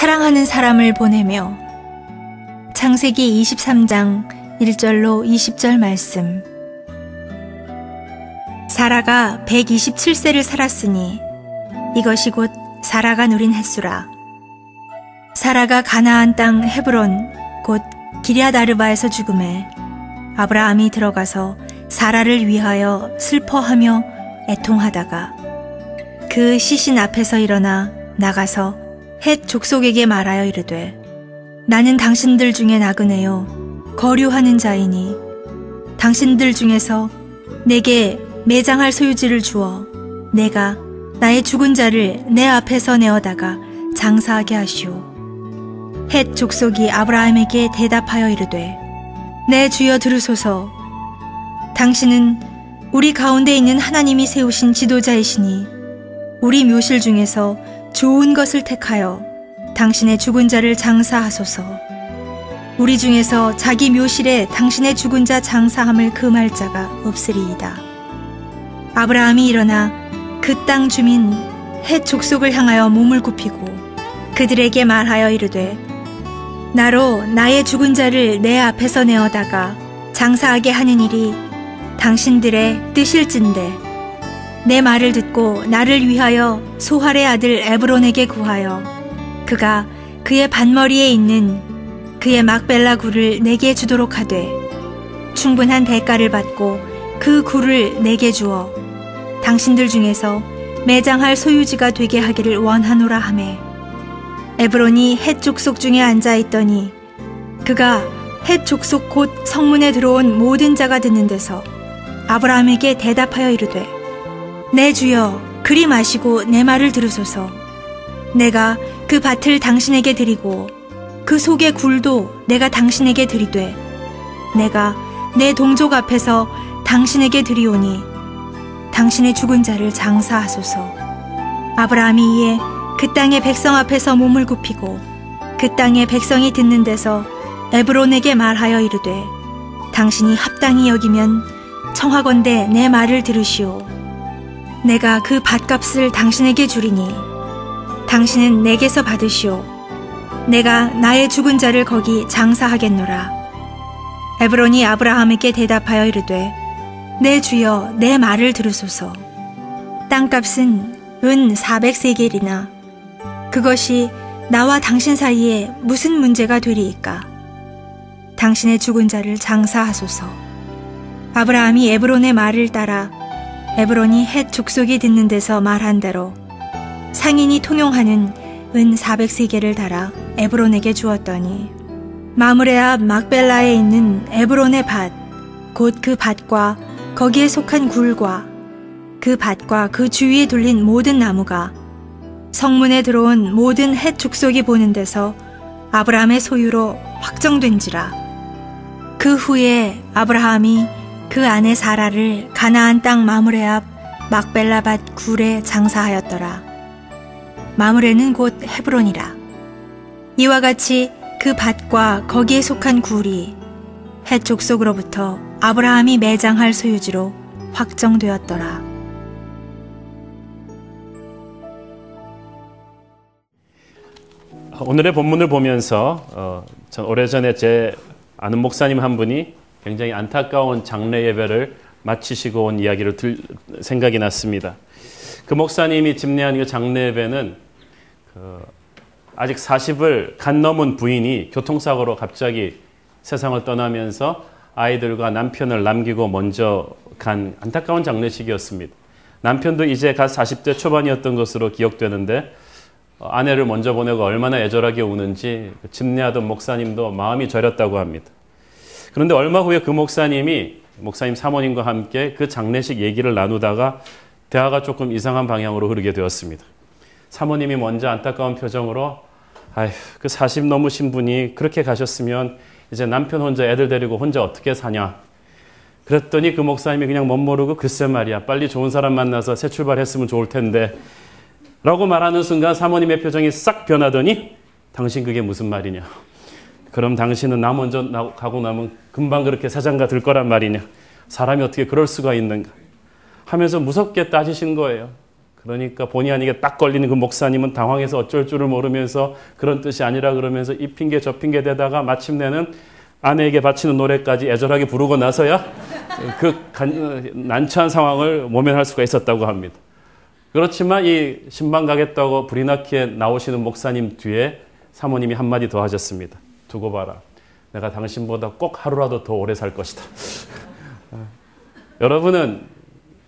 사랑하는 사람을 보내며. 창세기 23장 1절로 20절 말씀. 사라가 127세를 살았으니 이것이 곧 사라가 누린 햇수라. 사라가 가나안 땅 헤브론 곧 기럇 아르바에서 죽음에 아브라함이 들어가서 사라를 위하여 슬퍼하며 애통하다가 그 시신 앞에서 일어나 나가서 헷 족속에게 말하여 이르되 나는 당신들 중에 나그네요 거류하는 자이니 당신들 중에서 내게 매장할 소유지를 주어 내가 나의 죽은 자를 내 앞에서 내어다가 장사하게 하시오. 헷 족속이 아브라함에게 대답하여 이르되 내 주여 들으소서. 당신은 우리 가운데 있는 하나님이 세우신 지도자이시니 우리 묘실 중에서 좋은 것을 택하여 당신의 죽은 자를 장사하소서. 우리 중에서 자기 묘실에 당신의 죽은 자 장사함을 금할 자가 없으리이다. 아브라함이 일어나 그 땅 주민 헷 족속을 향하여 몸을 굽히고 그들에게 말하여 이르되 나로 나의 죽은 자를 내 앞에서 내어다가 장사하게 하는 일이 당신들의 뜻일진대 내 말을 듣고 나를 위하여 소할의 아들 에브론에게 구하여 그가 그의 반머리에 있는 그의 막벨라 굴을 내게 주도록 하되 충분한 대가를 받고 그 굴을 내게 주어 당신들 중에서 매장할 소유지가 되게 하기를 원하노라 하매 에브론이 헷 족속 중에 앉아있더니 그가 헷 족속 곧 성문에 들어온 모든 자가 듣는 데서 아브라함에게 대답하여 이르되 내 주여 그리 마시고 내 말을 들으소서. 내가 그 밭을 당신에게 드리고 그 속의 굴도 내가 당신에게 드리되 내가 내 동족 앞에서 당신에게 드리오니 당신의 죽은 자를 장사하소서. 아브라함이 이에 그 땅의 백성 앞에서 몸을 굽히고 그 땅의 백성이 듣는 데서 에브론에게 말하여 이르되 당신이 합당히 여기면 청하건대 내 말을 들으시오. 내가 그 밭값을 당신에게 주리니 당신은 내게서 받으시오. 내가 나의 죽은 자를 거기 장사하겠노라. 에브론이 아브라함에게 대답하여 이르되 내 주여 내 말을 들으소서. 땅값은 은 400세겔이나 그것이 나와 당신 사이에 무슨 문제가 되리이까. 당신의 죽은 자를 장사하소서. 아브라함이 에브론의 말을 따라 에브론이 헷 족속이 듣는 데서 말한 대로 상인이 통용하는 은 400세겔을 달아 에브론에게 주었더니 마므레 앞 막벨라에 있는 에브론의 밭 곧 그 밭과 거기에 속한 굴과 그 밭과 그 주위에 둘린 모든 나무가 성문에 들어온 모든 헷 족속이 보는 데서 아브라함의 소유로 확정된지라. 그 후에 아브라함이 그 아내 사라를 가나안 땅 마므레 앞 막벨라 밭 굴에 장사하였더라. 마므레는 곧 헤브론이라. 이와 같이 그 밭과 거기에 속한 굴이 헷 족속으로부터 아브라함이 매장할 소유지로 확정되었더라. 오늘의 본문을 보면서 전 오래전에 제 아는 목사님 한 분이 굉장히 안타까운 장례 예배를 마치시고 온 이야기를 생각이 났습니다. 그 목사님이 집례한 그 장례 예배는 아직 40을 간 넘은 부인이 교통사고로 갑자기 세상을 떠나면서 아이들과 남편을 남기고 먼저 간 안타까운 장례식이었습니다. 남편도 이제 갓 40대 초반이었던 것으로 기억되는데 아내를 먼저 보내고 얼마나 애절하게 우는지 집례하던 목사님도 마음이 저렸다고 합니다. 그런데 얼마 후에 그 목사님 사모님과 함께 그 장례식 얘기를 나누다가 대화가 조금 이상한 방향으로 흐르게 되었습니다. 사모님이 먼저 안타까운 표정으로 아휴, 그 40 넘으신 분이 그렇게 가셨으면 이제 남편 혼자 애들 데리고 혼자 어떻게 사냐. 그랬더니 그 목사님이 그냥 멋모르고 글쎄 말이야 빨리 좋은 사람 만나서 새 출발했으면 좋을 텐데 라고 말하는 순간 사모님의 표정이 싹 변하더니 당신 그게 무슨 말이냐. 그럼 당신은 나 먼저 가고 나면 금방 그렇게 사장가 될 거란 말이냐. 사람이 어떻게 그럴 수가 있는가 하면서 무섭게 따지신 거예요. 그러니까 본의 아니게 딱 걸리는 그 목사님은 당황해서 어쩔 줄을 모르면서 그런 뜻이 아니라 그러면서 이 핑계 저 핑계 대다가 마침내는 아내에게 바치는 노래까지 애절하게 부르고 나서야 그 난처한 상황을 모면할 수가 있었다고 합니다. 그렇지만 이 신방 가겠다고 불이 나게 나오시는 목사님 뒤에 사모님이 한마디 더 하셨습니다. 두고 봐라. 내가 당신보다 꼭 하루라도 더 오래 살 것이다. 여러분은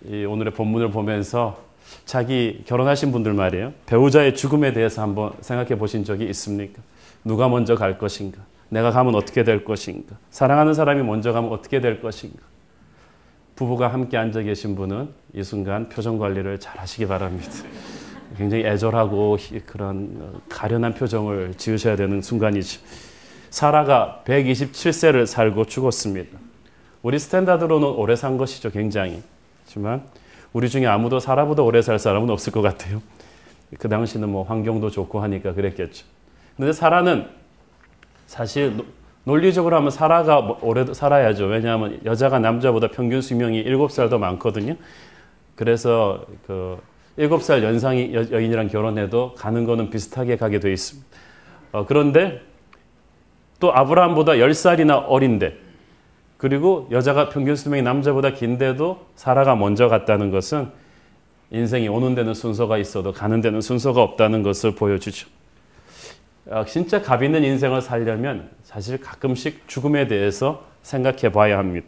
이 오늘의 본문을 보면서 자기 결혼하신 분들 말이에요. 배우자의 죽음에 대해서 한번 생각해 보신 적이 있습니까? 누가 먼저 갈 것인가? 내가 가면 어떻게 될 것인가? 사랑하는 사람이 먼저 가면 어떻게 될 것인가? 부부가 함께 앉아 계신 분은 이 순간 표정 관리를 잘 하시기 바랍니다. 굉장히 애절하고 그런 가련한 표정을 지으셔야 되는 순간이죠. 사라가 127세를 살고 죽었습니다. 우리 스탠다드로는 오래 산 것이죠, 굉장히. 하지만 우리 중에 아무도 사라보다 오래 살 사람은 없을 것 같아요. 그 당시는 뭐 환경도 좋고 하니까 그랬겠죠. 그런데 사라는 사실 논리적으로 하면 사라가 오래 살아야죠. 왜냐하면 여자가 남자보다 평균 수명이 7살 더 많거든요. 그래서 그 7살 연상이 여인이랑 결혼해도 가는 거는 비슷하게 가게 돼 있습니다. 그런데 또 아브라함보다 10살이나 어린데, 그리고 여자가 평균 수명이 남자보다 긴데도 사라가 먼저 갔다는 것은 인생이 오는 데는 순서가 있어도 가는 데는 순서가 없다는 것을 보여주죠. 진짜 값 있는 인생을 살려면 사실 가끔씩 죽음에 대해서 생각해 봐야 합니다.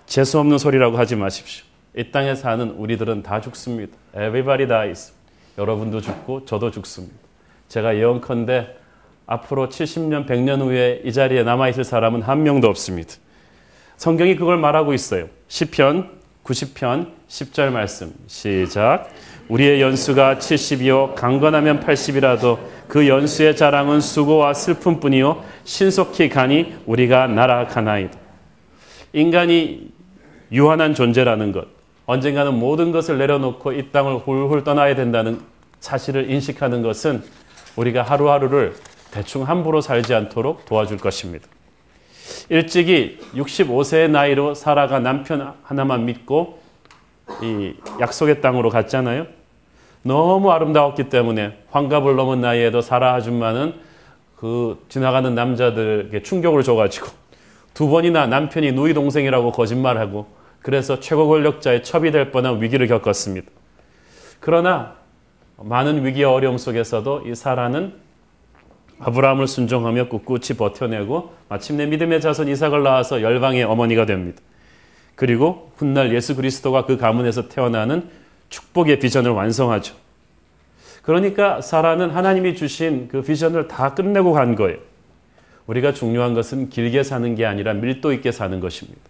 재수 없는 소리라고 하지 마십시오. 이 땅에 사는 우리들은 다 죽습니다. Everybody dies. 여러분도 죽고 저도 죽습니다. 제가 예언컨대 앞으로 70년, 100년 후에 이 자리에 남아있을 사람은 한 명도 없습니다. 성경이 그걸 말하고 있어요. 시편 90편 10절 말씀 시작. 우리의 연수가 70이요 강건하면 80이라도 그 연수의 자랑은 수고와 슬픔뿐이요 신속히 가니 우리가 날아가나이다. 인간이 유한한 존재라는 것, 언젠가는 모든 것을 내려놓고 이 땅을 훌훌 떠나야 된다는 사실을 인식하는 것은 우리가 하루하루를 대충 함부로 살지 않도록 도와줄 것입니다. 일찍이 65세의 나이로 사라가 남편 하나만 믿고 이 약속의 땅으로 갔잖아요. 너무 아름다웠기 때문에 환갑을 넘은 나이에도 사라 아줌마는 그 지나가는 남자들에게 충격을 줘가지고 2번이나 남편이 누이 동생이라고 거짓말하고 그래서 최고 권력자의 첩이 될 뻔한 위기를 겪었습니다. 그러나 많은 위기와 어려움 속에서도 이 사라는 아브라함을 순종하며 꿋꿋이 버텨내고 마침내 믿음의 자손 이삭을 낳아서 열방의 어머니가 됩니다. 그리고 훗날 예수 그리스도가 그 가문에서 태어나는 축복의 비전을 완성하죠. 그러니까 사라는 하나님이 주신 그 비전을 다 끝내고 간 거예요. 우리가 중요한 것은 길게 사는 게 아니라 밀도 있게 사는 것입니다.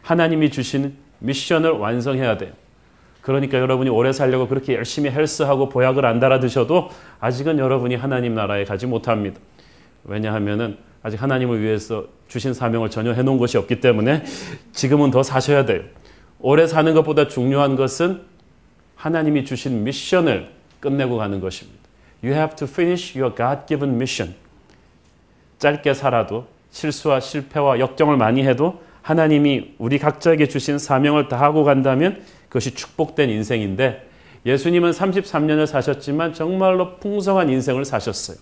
하나님이 주신 미션을 완성해야 돼요. 그러니까 여러분이 오래 살려고 그렇게 열심히 헬스하고 보약을 안 달아 드셔도 아직은 여러분이 하나님 나라에 가지 못합니다. 왜냐하면은 아직 하나님을 위해서 주신 사명을 전혀 해놓은 것이 없기 때문에 지금은 더 사셔야 돼요. 오래 사는 것보다 중요한 것은 하나님이 주신 미션을 끝내고 가는 것입니다. You have to finish your God-given mission. 짧게 살아도 실수와 실패와 역경을 많이 해도 하나님이 우리 각자에게 주신 사명을 다하고 간다면 그것이 축복된 인생인데, 예수님은 33년을 사셨지만 정말로 풍성한 인생을 사셨어요.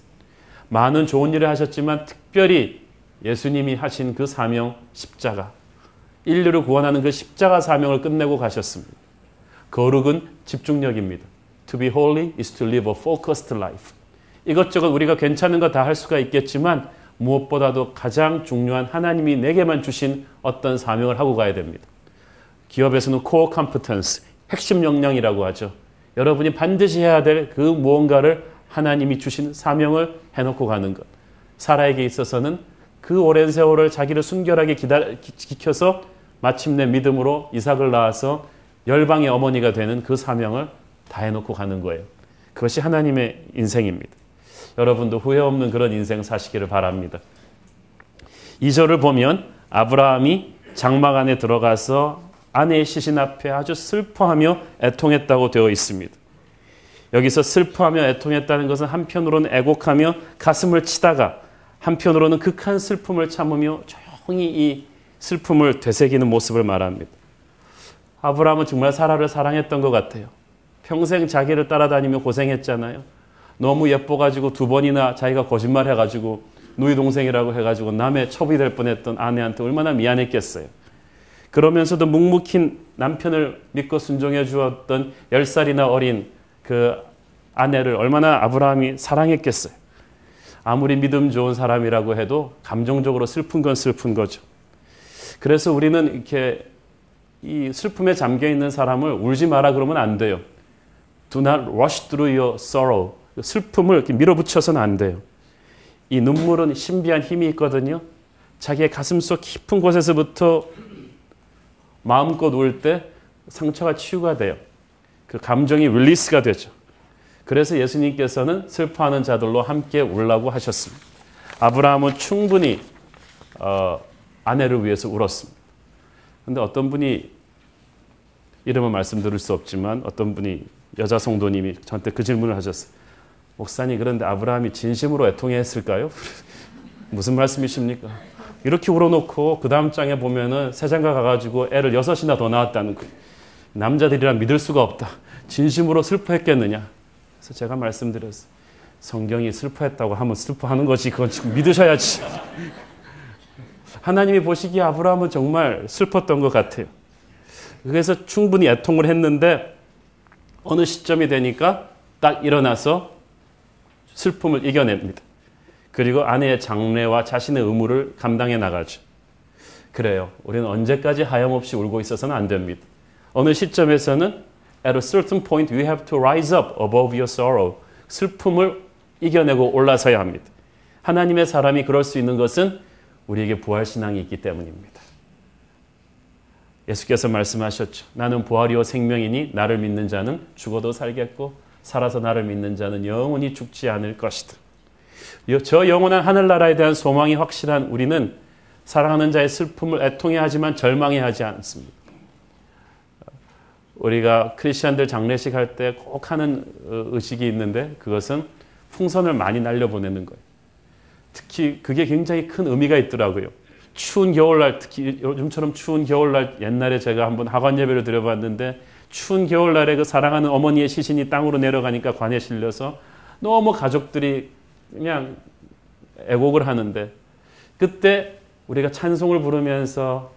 많은 좋은 일을 하셨지만 특별히 예수님이 하신 그 사명, 십자가, 인류를 구원하는 그 십자가 사명을 끝내고 가셨습니다. 거룩은 집중력입니다. To be holy is to live a focused life. 이것저것 우리가 괜찮은 거 다 할 수가 있겠지만 무엇보다도 가장 중요한 하나님이 내게만 주신 어떤 사명을 하고 가야 됩니다. 기업에서는 core competence, 핵심 역량이라고 하죠. 여러분이 반드시 해야 될 그 무언가를 하나님이 주신 사명을 해놓고 가는 것. 사라에게 있어서는 그 오랜 세월을 자기를 순결하게 지켜서 마침내 믿음으로 이삭을 낳아서 열방의 어머니가 되는 그 사명을 다 해놓고 가는 거예요. 그것이 하나님의 인생입니다. 여러분도 후회 없는 그런 인생 사시기를 바랍니다. 2절을 보면 아브라함이 장막 안에 들어가서 아내의 시신 앞에 아주 슬퍼하며 애통했다고 되어 있습니다. 여기서 슬퍼하며 애통했다는 것은 한편으로는 애곡하며 가슴을 치다가 한편으로는 극한 슬픔을 참으며 조용히 이 슬픔을 되새기는 모습을 말합니다. 아브라함은 정말 사라를 사랑했던 것 같아요. 평생 자기를 따라다니며 고생했잖아요. 너무 예뻐가지고 2번이나 자기가 거짓말해가지고 누이 동생이라고 해가지고 남의 첩이 될 뻔했던 아내한테 얼마나 미안했겠어요. 그러면서도 묵묵히 남편을 믿고 순종해 주었던 10살이나 어린 그 아내를 얼마나 아브라함이 사랑했겠어요. 아무리 믿음 좋은 사람이라고 해도 감정적으로 슬픈 건 슬픈 거죠. 그래서 우리는 이렇게 이 슬픔에 잠겨 있는 사람을 울지 마라 그러면 안 돼요. Do not rush through your sorrow. 슬픔을 이렇게 밀어붙여서는 안 돼요. 이 눈물은 신비한 힘이 있거든요. 자기의 가슴속 깊은 곳에서부터 마음껏 울 때 상처가 치유가 돼요. 그 감정이 릴리스가 되죠. 그래서 예수님께서는 슬퍼하는 자들로 함께 울라고 하셨습니다. 아브라함은 충분히 아내를 위해서 울었습니다. 그런데 어떤 분이 이름은 말씀드릴 수 없지만 어떤 분이 여자 성도님이 저한테 그 질문을 하셨어요. 목사님, 그런데 아브라함이 진심으로 애통했을까요? 무슨 말씀이십니까? 이렇게 울어놓고 그 다음 장에 보면은 세장가 가가지고 애를 6이나 더 낳았다는 거예요. 남자들이란 믿을 수가 없다. 진심으로 슬퍼했겠느냐? 그래서 제가 말씀드렸어요. 성경이 슬퍼했다고 하면 슬퍼하는 거지. 그건 지금 믿으셔야지. 하나님이 보시기에 아브라함은 정말 슬펐던 것 같아요. 그래서 충분히 애통을 했는데 어느 시점이 되니까 딱 일어나서 슬픔을 이겨냅니다. 그리고 아내의 장래와 자신의 의무를 감당해 나가죠. 그래요. 우리는 언제까지 하염없이 울고 있어서는 안 됩니다. 어느 시점에서는 at a certain point you have to rise up above your sorrow. 슬픔을 이겨내고 올라서야 합니다. 하나님의 사람이 그럴 수 있는 것은 우리에게 부활신앙이 있기 때문입니다. 예수께서 말씀하셨죠. 나는 부활이요 생명이니 나를 믿는 자는 죽어도 살겠고 살아서 나를 믿는 자는 영원히 죽지 않을 것이다. 저 영원한 하늘나라에 대한 소망이 확실한 우리는 사랑하는 자의 슬픔을 애통해하지만 절망해하지 않습니다. 우리가 크리스천들 장례식 할 때 꼭 하는 의식이 있는데 그것은 풍선을 많이 날려보내는 거예요. 특히 그게 굉장히 큰 의미가 있더라고요. 추운 겨울날, 특히 요즘처럼 추운 겨울날, 옛날에 제가 한번 학원 예배를 드려봤는데 추운 겨울날에 그 사랑하는 어머니의 시신이 땅으로 내려가니까 관에 실려서 너무 가족들이 그냥 애곡을 하는데 그때 우리가 찬송을 부르면서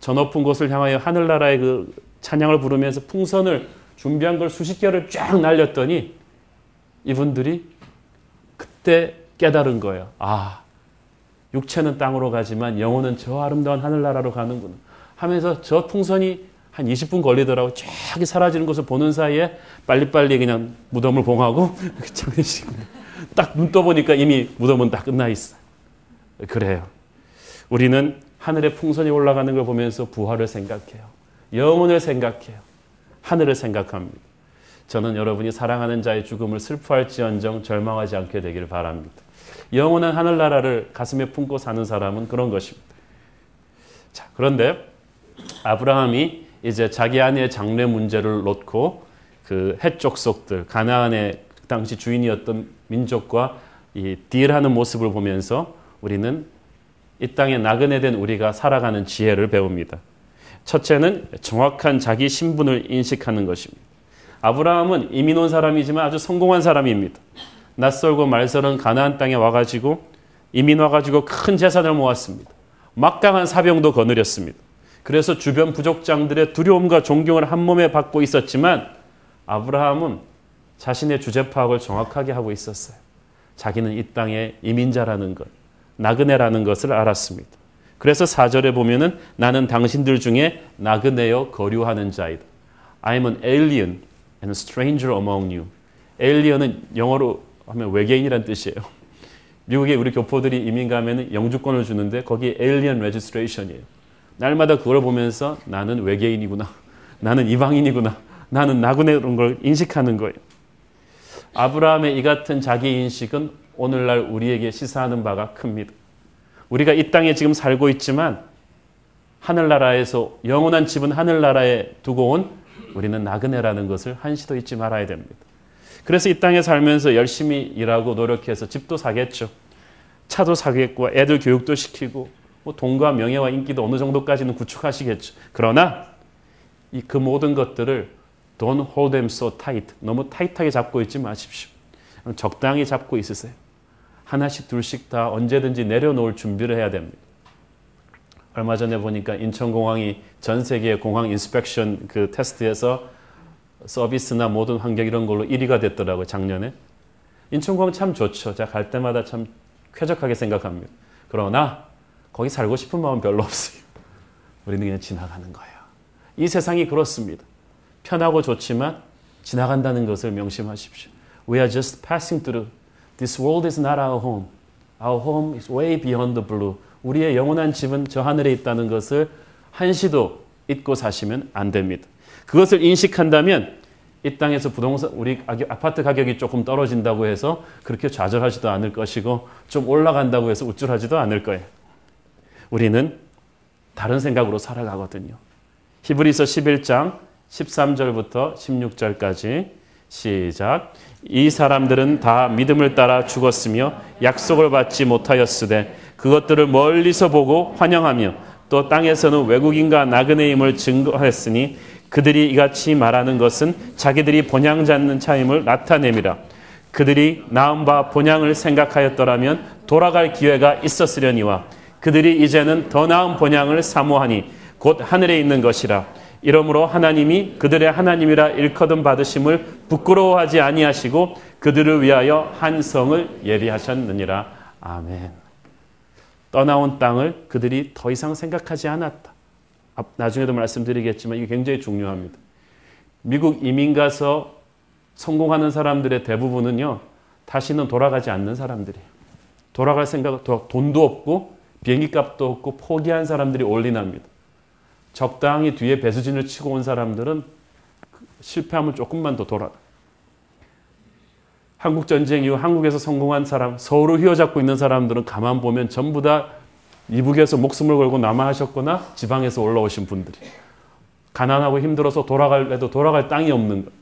저 높은 곳을 향하여 하늘나라의 그 찬양을 부르면서 풍선을 준비한 걸 수십 개를 쫙 날렸더니 이분들이 그때 깨달은 거예요. 아, 육체는 땅으로 가지만 영혼은 저 아름다운 하늘나라로 가는구나 하면서 저 풍선이 한 20분 걸리더라고. 쫙 사라지는 것을 보는 사이에 빨리빨리 그냥 무덤을 봉하고 딱 눈 떠보니까 이미 무덤은 다 끝나 있어. 그래요. 우리는 하늘에 풍선이 올라가는 걸 보면서 부활을 생각해요. 영혼을 생각해요. 하늘을 생각합니다. 저는 여러분이 사랑하는 자의 죽음을 슬퍼할지언정 절망하지 않게 되기를 바랍니다. 영원한 하늘나라를 가슴에 품고 사는 사람은 그런 것입니다. 자, 그런데 아브라함이 이제 자기 아내의 장래 문제를 놓고 그 헷 족속들, 가나안의 당시 주인이었던 민족과 이 딜하는 모습을 보면서 우리는 이 땅에 나그네 된 우리가 살아가는 지혜를 배웁니다. 첫째는 정확한 자기 신분을 인식하는 것입니다. 아브라함은 이민 온 사람이지만 아주 성공한 사람입니다. 낯설고 말설은 가나안 땅에 와가지고 이민 와가지고 큰 재산을 모았습니다. 막강한 사병도 거느렸습니다. 그래서 주변 부족장들의 두려움과 존경을 한 몸에 받고 있었지만 아브라함은 자신의 주제 파악을 정확하게 하고 있었어요. 자기는 이 땅의 이민자라는 것, 나그네라는 것을 알았습니다. 그래서 4절에 보면은 나는 당신들 중에 나그네여 거류하는 자이다. I'm an alien and a stranger among you. alien은 영어로 하면 외계인이란 뜻이에요. 미국에 우리 교포들이 이민 가면은 영주권을 주는데 거기 alien registration이에요. 날마다 그걸 보면서 나는 외계인이구나. 나는 이방인이구나. 나는 나그네라는 걸 인식하는 거예요. 아브라함의 이 같은 자기 인식은 오늘날 우리에게 시사하는 바가 큽니다. 우리가 이 땅에 지금 살고 있지만 하늘나라에서 영원한 집은 하늘나라에 두고 온 우리는 나그네라는 것을 한시도 잊지 말아야 됩니다. 그래서 이 땅에 살면서 열심히 일하고 노력해서 집도 사겠죠. 차도 사겠고 애들 교육도 시키고 뭐 돈과 명예와 인기도 어느 정도까지는 구축하시겠죠. 그러나 그 모든 것들을 Don't hold them so tight. 너무 타이트하게 잡고 있지 마십시오. 적당히 잡고 있으세요. 하나씩 둘씩 다 언제든지 내려놓을 준비를 해야 됩니다. 얼마 전에 보니까 인천공항이 전 세계 공항 인스펙션 그 테스트에서 서비스나 모든 환경 이런 걸로 1위가 됐더라고요, 작년에. 인천공항 참 좋죠. 제가 갈 때마다 참 쾌적하게 생각합니다. 그러나 거기 살고 싶은 마음은 별로 없어요. 우리는 그냥 지나가는 거예요. 이 세상이 그렇습니다. 편하고 좋지만 지나간다는 것을 명심하십시오. We are just passing through. This world is not our home. Our home is way beyond the blue. 우리의 영원한 집은 저 하늘에 있다는 것을 한시도 잊고 사시면 안 됩니다. 그것을 인식한다면 이 땅에서 부동산, 우리 아파트 가격이 조금 떨어진다고 해서 그렇게 좌절하지도 않을 것이고 좀 올라간다고 해서 우쭐하지도 않을 거예요. 우리는 다른 생각으로 살아가거든요. 히브리서 11장 13절부터 16절까지 시작. 이 사람들은 다 믿음을 따라 죽었으며 약속을 받지 못하였으되 그것들을 멀리서 보고 환영하며 또 땅에서는 외국인과 나그네임을 증거했으니 그들이 이같이 말하는 것은 자기들이 본향 잡는 차임을 나타냄이라. 그들이 나은 바 본향을 생각하였더라면 돌아갈 기회가 있었으려니와 그들이 이제는 더 나은 본향을 사모하니 곧 하늘에 있는 것이라. 이러므로 하나님이 그들의 하나님이라 일컬음 받으심을 부끄러워하지 아니하시고 그들을 위하여 한 성을 예비하셨느니라. 아멘. 떠나온 땅을 그들이 더 이상 생각하지 않았다. 나중에도 말씀드리겠지만 이게 굉장히 중요합니다. 미국 이민 가서 성공하는 사람들의 대부분은요, 다시는 돌아가지 않는 사람들이에요. 돌아갈 생각, 돈도 없고 비행기 값도 없고 포기한 사람들이 올인합니다. 적당히 뒤에 배수진을 치고 온 사람들은 실패하면 조금만 더 돌아가. 한국전쟁 이후 한국에서 성공한 사람, 서울을 휘어잡고 있는 사람들은 가만 보면 전부 다 이북에서 목숨을 걸고 남하하셨거나 지방에서 올라오신 분들이. 가난하고 힘들어서 돌아갈래도 돌아갈 땅이 없는 것.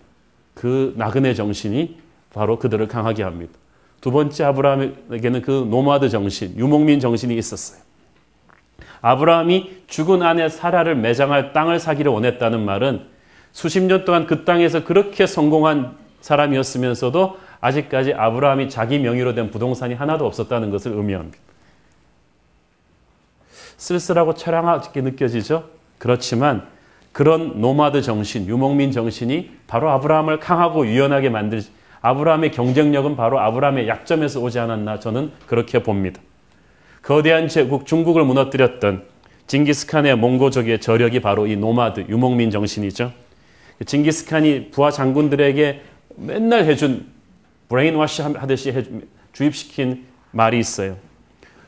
그 나그네 정신이 바로 그들을 강하게 합니다. 두 번째, 아브라함에게는 그 노마드 정신, 유목민 정신이 있었어요. 아브라함이 죽은 아내 사라를 매장할 땅을 사기를 원했다는 말은 수십 년 동안 그 땅에서 그렇게 성공한 사람이었으면서도 아직까지 아브라함이 자기 명의로 된 부동산이 하나도 없었다는 것을 의미합니다. 쓸쓸하고 처량하게 느껴지죠? 그렇지만 그런 노마드 정신, 유목민 정신이 바로 아브라함을 강하고 유연하게 만들지, 아브라함의 경쟁력은 바로 아브라함의 약점에서 오지 않았나 저는 그렇게 봅니다. 거대한 제국 중국을 무너뜨렸던 징기스칸의 몽고족의 저력이 바로 이 노마드, 유목민 정신이죠. 징기스칸이 부하 장군들에게 맨날 해준 브레인워시 하듯이 주입시킨 말이 있어요.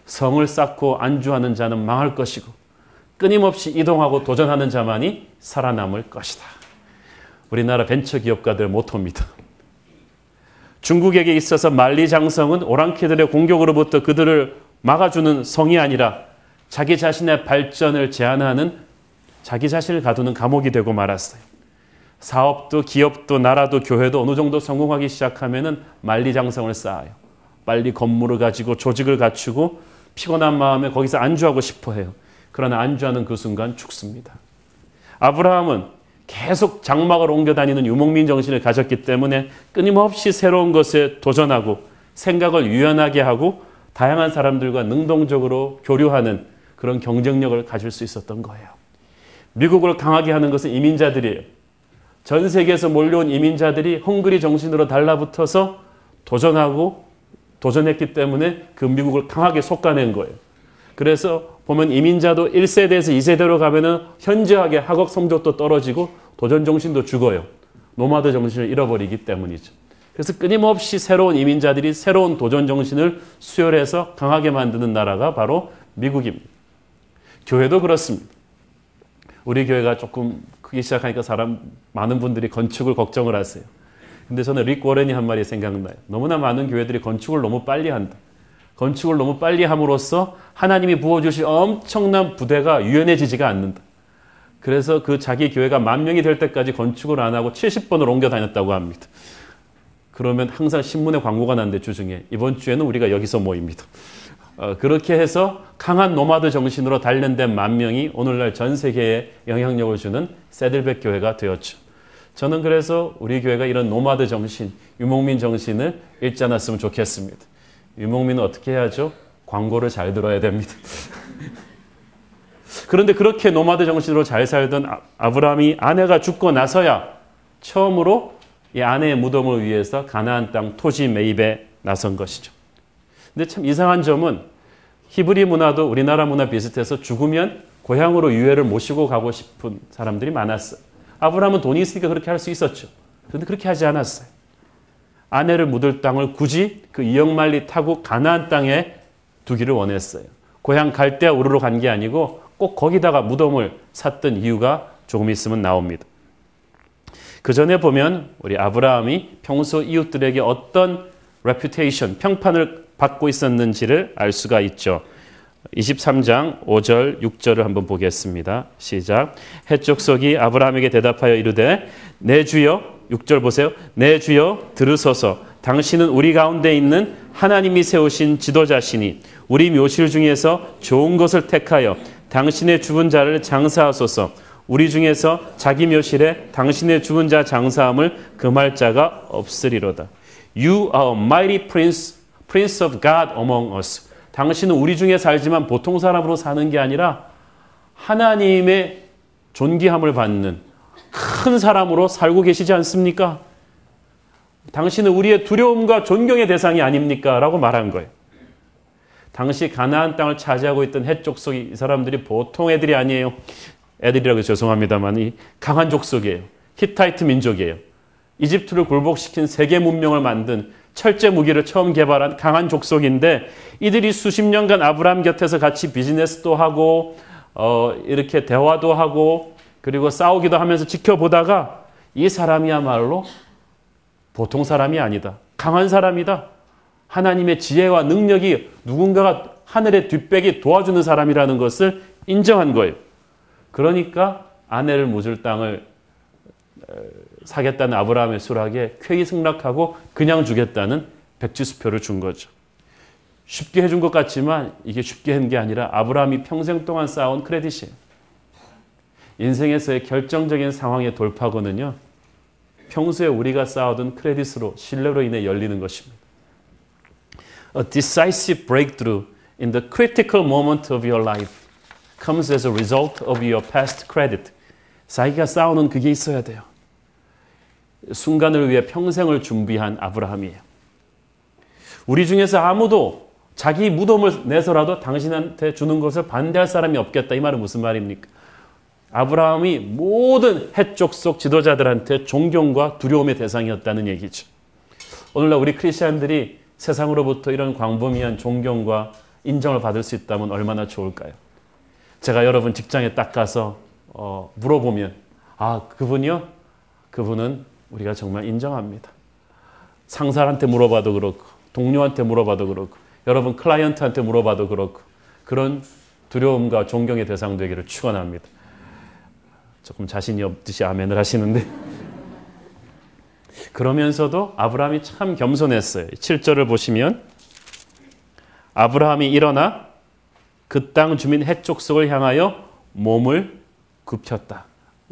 성을 쌓고 안주하는 자는 망할 것이고 끊임없이 이동하고 도전하는 자만이 살아남을 것이다. 우리나라 벤처기업가들 모토입니다. 중국에게 있어서 만리장성은 오랑캐들의 공격으로부터 그들을 막아주는 성이 아니라 자기 자신의 발전을 제한하는 자기 자신을 가두는 감옥이 되고 말았어요. 사업도 기업도 나라도 교회도 어느 정도 성공하기 시작하면은 만리장성을 쌓아요. 빨리 건물을 가지고 조직을 갖추고 피곤한 마음에 거기서 안주하고 싶어 해요. 그러나 안주하는 그 순간 죽습니다. 아브라함은 계속 장막을 옮겨 다니는 유목민 정신을 가졌기 때문에 끊임없이 새로운 것에 도전하고 생각을 유연하게 하고 다양한 사람들과 능동적으로 교류하는 그런 경쟁력을 가질 수 있었던 거예요. 미국을 강하게 하는 것은 이민자들이에요. 전 세계에서 몰려온 이민자들이 헝그리 정신으로 달라붙어서 도전했기 때문에 그 미국을 강하게 솎아낸 거예요. 그래서 보면 이민자도 1세대에서 2세대로 가면은 현저하게 학업 성적도 떨어지고 도전 정신도 죽어요. 노마드 정신을 잃어버리기 때문이죠. 그래서 끊임없이 새로운 이민자들이 새로운 도전 정신을 수혈해서 강하게 만드는 나라가 바로 미국입니다. 교회도 그렇습니다. 우리 교회가 조금 크기 시작하니까 많은 분들이 건축을 걱정을 하세요. 근데 저는 릭 워렌이 한 말이 생각나요. 너무나 많은 교회들이 건축을 너무 빨리 한다. 건축을 너무 빨리 함으로써 하나님이 부어주실 엄청난 부대가 유연해지지가 않는다. 그래서 그 자기 교회가 10,000명이 될 때까지 건축을 안 하고 70번을 옮겨 다녔다고 합니다. 그러면 항상 신문에 광고가 나는데 주중에 이번 주에는 우리가 여기서 모입니다. 그렇게 해서 강한 노마드 정신으로 단련된 10,000명이 오늘날 전 세계에 영향력을 주는 새들백 교회가 되었죠. 저는 그래서 우리 교회가 이런 노마드 정신, 유목민 정신을 잃지 않았으면 좋겠습니다. 유목민은 어떻게 해야죠? 광고를 잘 들어야 됩니다. 그런데 그렇게 노마드 정신으로 잘 살던 아브라함이 아내가 죽고 나서야 처음으로 이 아내의 무덤을 위해서 가나안 땅 토지 매입에 나선 것이죠. 근데 참 이상한 점은 히브리 문화도 우리나라 문화 비슷해서 죽으면 고향으로 유해를 모시고 가고 싶은 사람들이 많았어요. 아브라함은 돈이 있으니까 그렇게 할 수 있었죠. 그런데 그렇게 하지 않았어요. 아내를 묻을 땅을 굳이 그 2억 마일리 타고 가나안 땅에 두기를 원했어요. 고향 갈대아 우르로 간 게 아니고 꼭 거기다가 무덤을 샀던 이유가 조금 있으면 나옵니다. 그 전에 보면 우리 아브라함이 평소 이웃들에게 어떤 reputation, 평판을 받고 있었는지를 알 수가 있죠. 23장 5절, 6절을 한번 보겠습니다. 시작. 헷족속이 아브라함에게 대답하여 이르되 내 주여, 6절 보세요. 내 주여 들으소서. 당신은 우리 가운데 있는 하나님이 세우신 지도자시니 우리 묘실 중에서 좋은 것을 택하여 당신의 죽은 자를 장사하소서. 우리 중에서 자기 묘실에 당신의 죽은 자 장사함을 금할 자가 없으리로다. You are a mighty prince of God among us. 당신은 우리 중에 살지만 보통 사람으로 사는 게 아니라 하나님의 존귀함을 받는 큰 사람으로 살고 계시지 않습니까? 당신은 우리의 두려움과 존경의 대상이 아닙니까? 라고 말한 거예요. 당시 가나안 땅을 차지하고 있던 헷족속이 이 사람들이 보통 애들이 아니에요. 애들이라고 죄송합니다만 이 강한 족속이에요. 히타이트 민족이에요. 이집트를 굴복시킨 세계 문명을 만든 철제 무기를 처음 개발한 강한 족속인데 이들이 수십 년간 아브라함 곁에서 같이 비즈니스도 하고 이렇게 대화도 하고 그리고 싸우기도 하면서 지켜보다가 이 사람이야말로 보통 사람이 아니다. 강한 사람이다. 하나님의 지혜와 능력이 누군가가 하늘의 뒷배기 도와주는 사람이라는 것을 인정한 거예요. 그러니까 아내를 묻을 땅을 사겠다는 아브라함의 수락에 쾌히 승낙하고 그냥 주겠다는 백지수표를 준 거죠. 쉽게 해준 것 같지만 이게 쉽게 한 게 아니라 아브라함이 평생 동안 쌓아온 크레딧이에요. 인생에서의 결정적인 상황의 돌파구는요. 평소에 우리가 쌓아둔 크레딧으로 신뢰로 인해 열리는 것입니다. A decisive breakthrough in the critical moment of your life comes as a result of your past credit. 자기가 쌓아놓은 그게 있어야 돼요. 순간을 위해 평생을 준비한 아브라함이에요. 우리 중에서 아무도 자기 무덤을 내서라도 당신한테 주는 것을 반대할 사람이 없겠다. 이 말은 무슨 말입니까? 아브라함이 모든 헷족속 지도자들한테 존경과 두려움의 대상이었다는 얘기죠. 오늘날 우리 크리스찬들이 세상으로부터 이런 광범위한 존경과 인정을 받을 수 있다면 얼마나 좋을까요? 제가 여러분 직장에 딱 가서 물어보면 그분이요? 그분은 우리가 정말 인정합니다. 상사한테 물어봐도 그렇고 동료한테 물어봐도 그렇고 여러분 클라이언트한테 물어봐도 그렇고 그런 두려움과 존경의 대상 되기를 축원합니다. 조금 자신이 없듯이 아멘을 하시는데 그러면서도 아브라함이 참 겸손했어요. 7절을 보시면 아브라함이 일어나 그 땅 주민 헷족속을 향하여 몸을 굽혔다.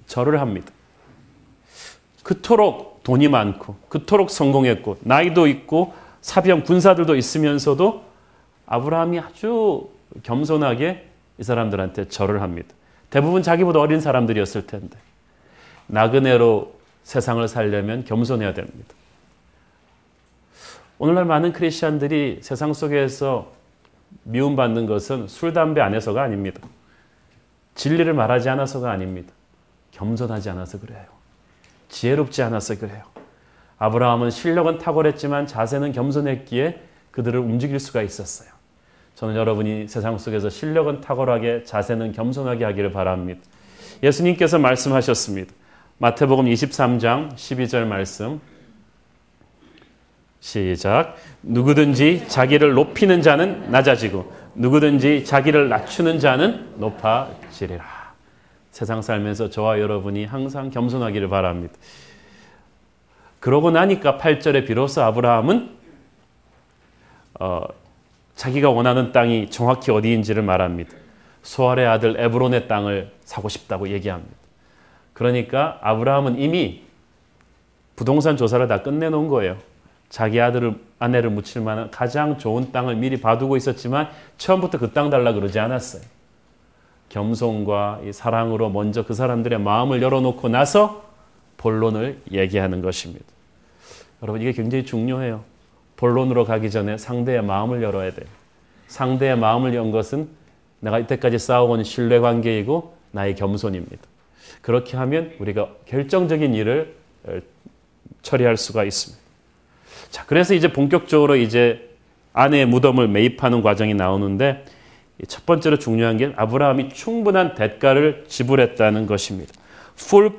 절을 합니다. 그토록 돈이 많고 그토록 성공했고 나이도 있고 사병 군사들도 있으면서도 아브라함이 아주 겸손하게 이 사람들한테 절을 합니다. 대부분 자기보다 어린 사람들이었을 텐데 나그네로 세상을 살려면 겸손해야 됩니다. 오늘날 많은 크리스찬들이 세상 속에서 미움받는 것은 술, 담배 안 해서가 아닙니다. 진리를 말하지 않아서가 아닙니다. 겸손하지 않아서 그래요. 지혜롭지 않아서 그래요. 아브라함은 실력은 탁월했지만 자세는 겸손했기에 그들을 움직일 수가 있었어요. 저는 여러분이 세상 속에서 실력은 탁월하게 자세는 겸손하게 하기를 바랍니다. 예수님께서 말씀하셨습니다. 마태복음 23장 12절 말씀 시작. 누구든지 자기를 높이는 자는 낮아지고 누구든지 자기를 낮추는 자는 높아지리라. 세상 살면서 저와 여러분이 항상 겸손하기를 바랍니다. 그러고 나니까 8절에 비로소 아브라함은 자기가 원하는 땅이 정확히 어디인지를 말합니다. 소알의 아들 에브론의 땅을 사고 싶다고 얘기합니다. 그러니까 아브라함은 이미 부동산 조사를 다 끝내놓은 거예요. 자기 아내를 묻힐 만한 가장 좋은 땅을 미리 봐두고 있었지만 처음부터 그 땅 달라 그러지 않았어요. 겸손과 이 사랑으로 먼저 그 사람들의 마음을 열어놓고 나서 본론을 얘기하는 것입니다. 여러분, 이게 굉장히 중요해요. 본론으로 가기 전에 상대의 마음을 열어야 돼요. 상대의 마음을 연 것은 내가 이때까지 쌓아온 신뢰관계이고 나의 겸손입니다. 그렇게 하면 우리가 결정적인 일을 처리할 수가 있습니다. 자, 그래서 이제 본격적으로 이제 아내의 무덤을 매입하는 과정이 나오는데, 첫 번째로 중요한 게 아브라함이 충분한 대가를 지불했다는 것입니다. full,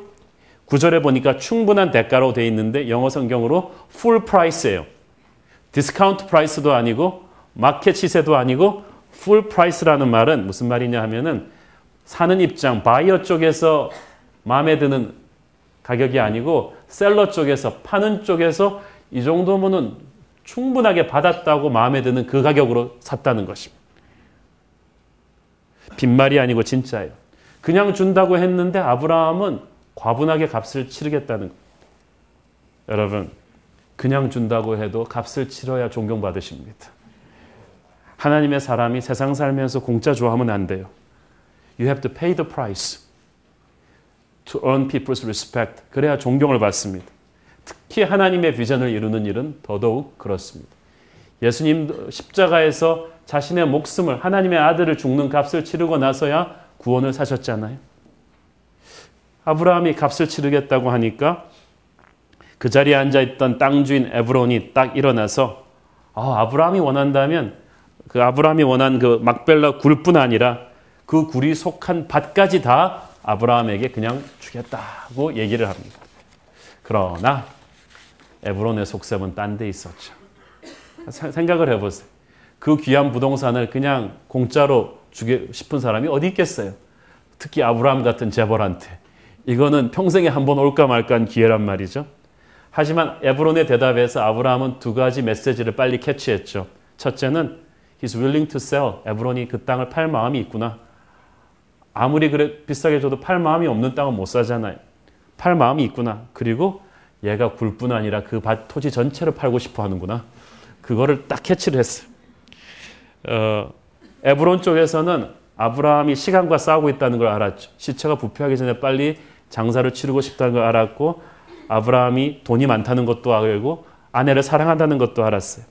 9절에 보니까 충분한 대가로 되어 있는데 영어 성경으로 full price예요. 디스카운트 프라이스도 아니고 마켓 시세도 아니고 full price라는 말은 무슨 말이냐 하면은 사는 입장, 바이어 쪽에서 마음에 드는 가격이 아니고 셀러 쪽에서, 파는 쪽에서 이 정도면은 충분하게 받았다고 마음에 드는 그 가격으로 샀다는 것입니다. 빈말이 아니고 진짜예요. 그냥 준다고 했는데 아브라함은 과분하게 값을 치르겠다는 거예요. 여러분, 그냥 준다고 해도 값을 치러야 존경받으십니다. 하나님의 사람이 세상 살면서 공짜 좋아하면 안 돼요. You have to pay the price to earn people's respect. 그래야 존경을 받습니다. 특히 하나님의 비전을 이루는 일은 더더욱 그렇습니다. 예수님 십자가에서 자신의 목숨을, 하나님의 아들을 죽는 값을 치르고 나서야 구원을 사셨잖아요. 아브라함이 값을 치르겠다고 하니까 그 자리에 앉아있던 땅 주인 에브론이 딱 일어나서 아브라함이 원한다면 그 아브라함이 원한 그 막벨라 굴뿐 아니라 그 굴이 속한 밭까지 다 아브라함에게 그냥 주겠다고 얘기를 합니다. 그러나 에브론의 속셈은 딴 데 있었죠. 생각을 해보세요. 그 귀한 부동산을 그냥 공짜로 주고 싶은 사람이 어디 있겠어요? 특히 아브라함 같은 재벌한테. 이거는 평생에 한 번 올까 말까한 기회란 말이죠. 하지만 에브론의 대답에서 아브라함은 두 가지 메시지를 빨리 캐치했죠. 첫째는 He's willing to sell. 에브론이 그 땅을 팔 마음이 있구나. 아무리 그래 비싸게 줘도 팔 마음이 없는 땅은 못 사잖아요. 팔 마음이 있구나. 그리고 얘가 굴뿐 아니라 그 밭 토지 전체를 팔고 싶어 하는구나. 그거를 딱 캐치를 했어요. 에브론 쪽에서는 아브라함이 시간과 싸우고 있다는 걸 알았죠. 시체가 부패하기 전에 빨리 장사를 치르고 싶다는 걸 알았고, 아브라함이 돈이 많다는 것도 알고 아내를 사랑한다는 것도 알았어요.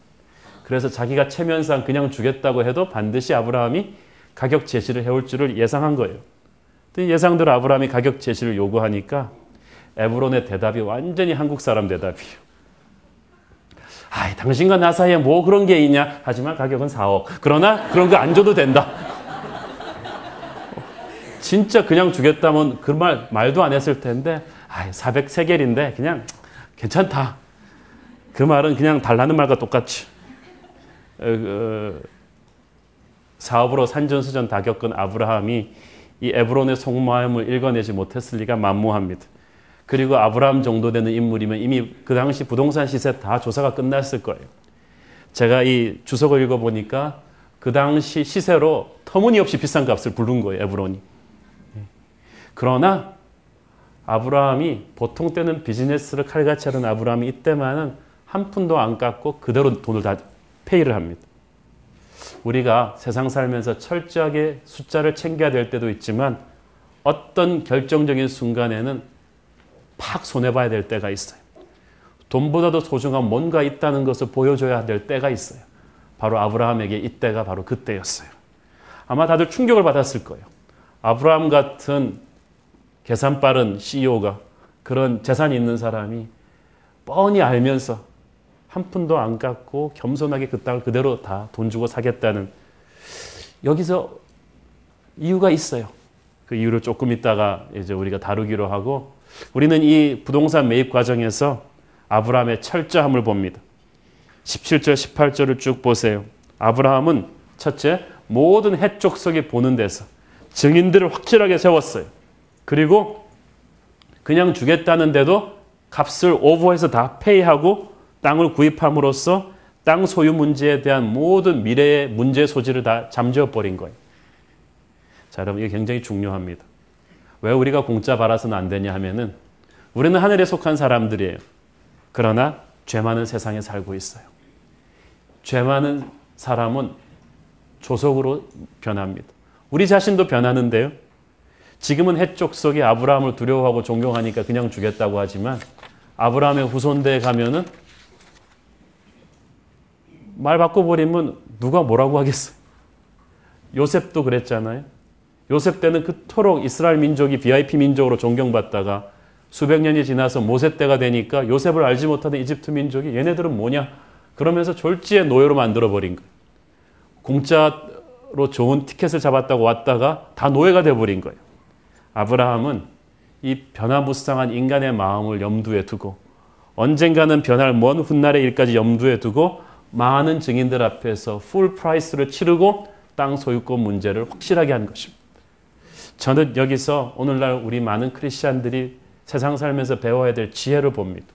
그래서 자기가 체면상 그냥 주겠다고 해도 반드시 아브라함이 가격 제시를 해올 줄을 예상한 거예요. 예상대로 아브라함이 가격 제시를 요구하니까 에브론의 대답이 완전히 한국 사람 대답이에요. 당신과 나 사이에 뭐 그런 게 있냐? 하지만 가격은 4억. 그러나 그런 거 안 줘도 된다. 진짜 그냥 주겠다면 그 말도 안 했을 텐데 400세겔인데 그냥 괜찮다. 그 말은 그냥 달라는 말과 똑같이. 사업으로 산전수전 다 겪은 아브라함이 이 에브론의 속마음을 읽어내지 못했을 리가 만무합니다. 그리고 아브라함 정도 되는 인물이면 이미 그 당시 부동산 시세 다 조사가 끝났을 거예요. 제가 이 주석을 읽어보니까 그 당시 시세로 터무니없이 비싼 값을 부른 거예요, 에브론이. 그러나 아브라함이 보통 때는 비즈니스를 칼같이 하던 아브라함이 이때만은 한 푼도 안 깎고 그대로 돈을 다 페이를 합니다. 우리가 세상 살면서 철저하게 숫자를 챙겨야 될 때도 있지만 어떤 결정적인 순간에는 팍 손해봐야 될 때가 있어요. 돈보다도 소중한 뭔가 있다는 것을 보여줘야 될 때가 있어요. 바로 아브라함에게 이때가 바로 그때였어요. 아마 다들 충격을 받았을 거예요. 아브라함 같은 계산 빠른 CEO가, 그런 재산이 있는 사람이 뻔히 알면서 한 푼도 안 깎고 겸손하게 그 땅을 그대로 다 돈 주고 사겠다는, 여기서 이유가 있어요. 그 이유를 조금 있다가 이제 우리가 다루기로 하고, 우리는 이 부동산 매입 과정에서 아브라함의 철저함을 봅니다. 17절, 18절을 쭉 보세요. 아브라함은 첫째, 모든 해족속이 보는 데서 증인들을 확실하게 세웠어요. 그리고 그냥 주겠다는데도 값을 오버해서 다 페이하고 땅을 구입함으로써 땅 소유 문제에 대한 모든 미래의 문제 소지를 다 잠재워버린 거예요. 자, 여러분, 이게 굉장히 중요합니다. 왜 우리가 공짜 받아서는 안 되냐 하면은 우리는 하늘에 속한 사람들이에요. 그러나 죄 많은 세상에 살고 있어요. 죄 많은 사람은 조속으로 변합니다. 우리 자신도 변하는데요. 지금은 해쪽 속에 아브라함을 두려워하고 존경하니까 그냥 주겠다고 하지만 아브라함의 후손대에 가면은 말 바꿔버리면 누가 뭐라고 하겠어요. 요셉도 그랬잖아요. 요셉 때는 그토록 이스라엘 민족이 VIP 민족으로 존경받다가 수백 년이 지나서 모세 때가 되니까 요셉을 알지 못하던 이집트 민족이 얘네들은 뭐냐? 그러면서 졸지에 노예로 만들어버린 거예요. 공짜로 좋은 티켓을 잡았다고 왔다가 다 노예가 돼버린 거예요. 아브라함은 이 변화무쌍한 인간의 마음을 염두에 두고 언젠가는 변할 먼 훗날의 일까지 염두에 두고 많은 증인들 앞에서 풀 프라이스를 치르고 땅 소유권 문제를 확실하게 한 것입니다. 저는 여기서 오늘날 우리 많은 크리스찬들이 세상 살면서 배워야 될 지혜를 봅니다.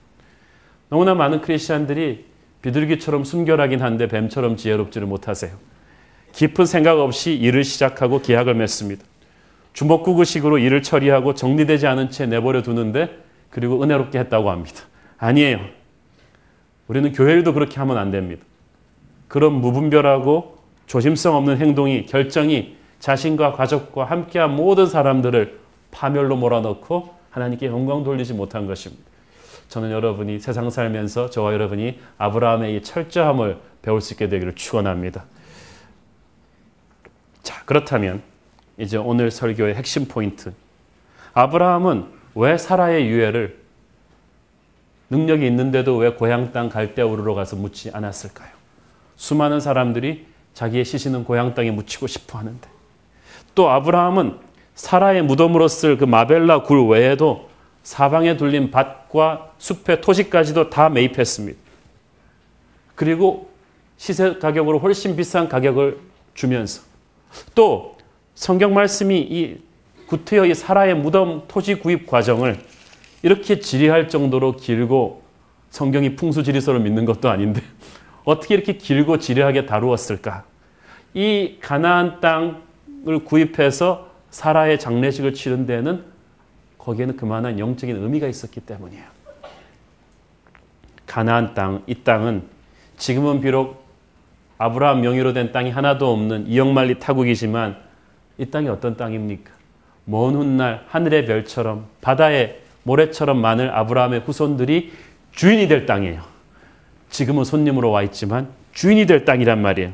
너무나 많은 크리스찬들이 비둘기처럼 순결하긴 한데 뱀처럼 지혜롭지를 못하세요. 깊은 생각 없이 일을 시작하고 계약을 맺습니다. 주먹구구식으로 일을 처리하고 정리되지 않은 채 내버려 두는데 그리고 은혜롭게 했다고 합니다. 아니에요. 우리는 교회 일도 그렇게 하면 안 됩니다. 그런 무분별하고 조심성 없는 행동이, 결정이 자신과 가족과 함께한 모든 사람들을 파멸로 몰아넣고 하나님께 영광 돌리지 못한 것입니다. 저는 여러분이 세상 살면서 저와 여러분이 아브라함의 이 철저함을 배울 수 있게 되기를 축원합니다. 자, 그렇다면 이제 오늘 설교의 핵심 포인트. 아브라함은 왜 사라의 유해를 능력이 있는데도 왜 고향 땅 갈대우르로 가서 묻지 않았을까요? 수많은 사람들이 자기의 시신은 고향 땅에 묻히고 싶어 하는데 또 아브라함은 사라의 무덤으로 쓸 그 마벨라 굴 외에도 사방에 둘린 밭과 숲의 토지까지도 다 매입했습니다. 그리고 시세 가격으로 훨씬 비싼 가격을 주면서 또 성경 말씀이 이 구태여 이 사라의 무덤 토지 구입 과정을 이렇게 지리할 정도로 길고 성경이 풍수지리서를 믿는 것도 아닌데 어떻게 이렇게 길고 지리하게 다루었을까? 이 가나안 땅을 구입해서 사라의 장례식을 치른 데는 거기에는 그만한 영적인 의미가 있었기 때문이에요. 가나안 땅, 이 땅은 지금은 비록 아브라함 명의로 된 땅이 하나도 없는 이역만리 타국이지만 이 땅이 어떤 땅입니까? 먼 훗날 하늘의 별처럼 바다의 모래처럼 많은 아브라함의 후손들이 주인이 될 땅이에요. 지금은 손님으로 와 있지만 주인이 될 땅이란 말이에요.